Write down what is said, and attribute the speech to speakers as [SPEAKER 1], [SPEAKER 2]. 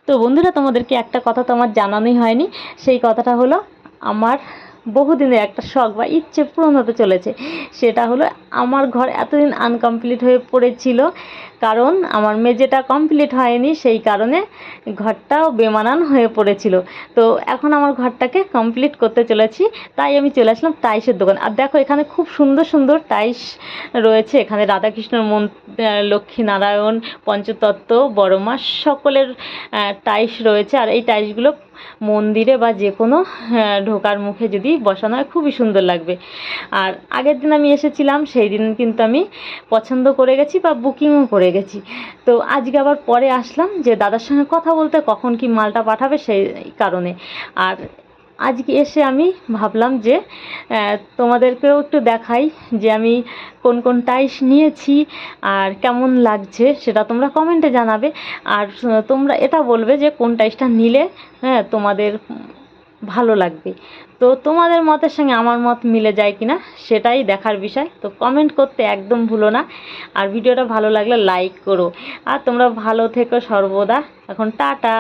[SPEAKER 1] তো বন্ধুরা, তোমাদেরকে একটা কথা তো আমার জানানোই হয়নি। সেই কথাটা হলো, আমার বহুদিনের একটা শখ বা ইচ্ছে পূরণ হতে চলেছে। সেটা হলো, আমার ঘর এতদিন আনকমপ্লিট হয়ে পড়েছিল, কারণ আমার মেঝেটা কমপ্লিট হয়নি, সেই কারণে ঘরটাও বেমানান হয়ে পড়েছিল। তো এখন আমার ঘরটাকে কমপ্লিট করতে চলেছি, তাই আমি চলে আসলাম টাইলসের দোকান। আর দেখো, এখানে খুব সুন্দর সুন্দর টাইলস রয়েছে। এখানে রাধাকৃষ্ণর লক্ষ্মীনারায়ণ, পঞ্চতত্ত্ব, বড় মা সকলের টাইলস রয়েছে। আর এই টাইলসগুলো মন্দিরে বা যে কোনো ঢোকার মুখে যদি বসানো হয়, খুবই সুন্দর লাগবে। আর আগের দিন আমি এসেছিলাম, সেই দিন কিন্তু আমি পছন্দ করে গেছি বা বুকিংও করে গেছি। তো আজকে আবার পরে আসলাম যে দাদার সঙ্গে কথা বলতে, কখন কি মালটা পাঠাবে সেই কারণে। আর আজকে এসে আমি ভাবলাম যে তোমাদেরকেও একটু দেখাই যে আমি কোন কোন টাইলস নিয়েছি আর কেমন লাগছে, সেটা তোমরা কমেন্টে জানাবে। আর তোমরা এটা বলবে যে কোন টাইলসটা নিলে তোমাদের ভালো লাগবে। তো তোমাদের মতের সঙ্গে আমার মত মিলে যায় কিনা সেটাই দেখার বিষয়। তো কমেন্ট করতে একদম ভুলো না। আর ভিডিওটা ভালো লাগলে লাইক করো। আর তোমরা ভালো থেকো সর্বদা। এখন টাটা।